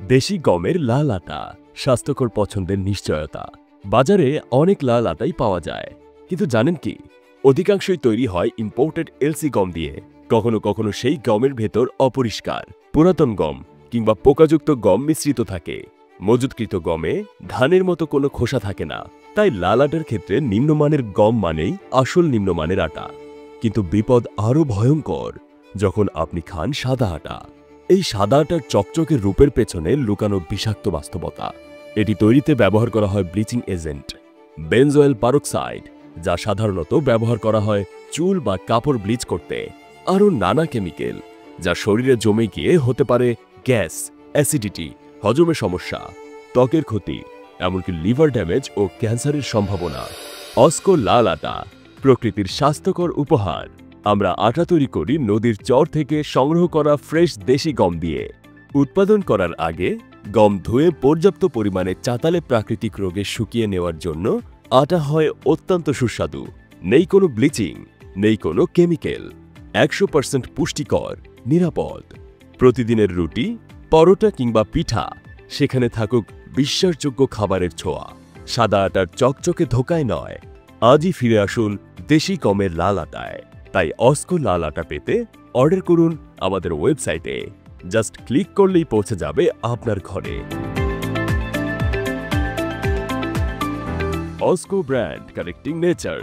দেশি গমের লাল আটা, স্বাস্থ্যকর পছন্দের নিশ্চয়তা। বাজারে অনেক লাল আটাই পাওয়া যায়, কিন্তু জানেন কি, অধিকাংশই তৈরি হয় ইম্পোর্টেড এলসি গম দিয়ে। কখনো কখনো সেই গমের ভেতর অপরিষ্কার, পুরাতন গম কিংবা পোকাযুক্ত গম মিশ্রিত থাকে। মজুতকৃত গমে ধানের মতো কোনো খোসা থাকে না। তাই লাল আটার ক্ষেত্রে নিম্নমানের গম মানেই আসল নিম্নমানের আটা। কিন্তু বিপদ আরও ভয়ঙ্কর যখন আপনি খান সাদা আটা। এই সাদা আটার চকচকে রূপের পেছনে লুকানো বিষাক্ত বাস্তবতা। এটি তৈরিতে ব্যবহার করা হয় ব্লিচিং এজেন্ট, বেনজোয়েল পারক্সাইড, যা সাধারণত ব্যবহার করা হয় চুল বা কাপড় ব্লিচ করতে। আরও নানা কেমিক্যাল, যা শরীরে জমে গিয়ে হতে পারে গ্যাস, অ্যাসিডিটি, হজমের সমস্যা, ত্বকের ক্ষতি, এমনকি লিভার ড্যামেজ ও ক্যান্সারের সম্ভাবনা। অস্কো লাল আটা, প্রকৃতির স্বাস্থ্যকর উপহার। আমরা আটা তৈরি করি নদীর চর থেকে সংগ্রহ করা ফ্রেশ দেশি গম দিয়ে। উৎপাদন করার আগে গম ধুয়ে পর্যাপ্ত পরিমাণে চাতালে প্রাকৃতিক রোগে শুকিয়ে নেওয়ার জন্য আটা হয় অত্যন্ত সুস্বাদু। নেই কোনো ব্লিচিং, নেই কোনো কেমিক্যাল, 100% পুষ্টিকর, নিরাপদ। প্রতিদিনের রুটি, পরোটা কিংবা পিঠা, সেখানে থাকুক বিশ্বাসযোগ্য খাবারের ছোঁয়া। সাদা আটার চকচকে ধোকায় নয়। আজই ফিরে আসুন দেশি গমের লাল আটায়। তাই অস্কো লাল আটা পেতে অর্ডার করুন আমাদের ওয়েবসাইটে। জাস্ট ক্লিক করলেই পৌঁছে যাবে আপনার ঘরে। Osco brand, connecting nature.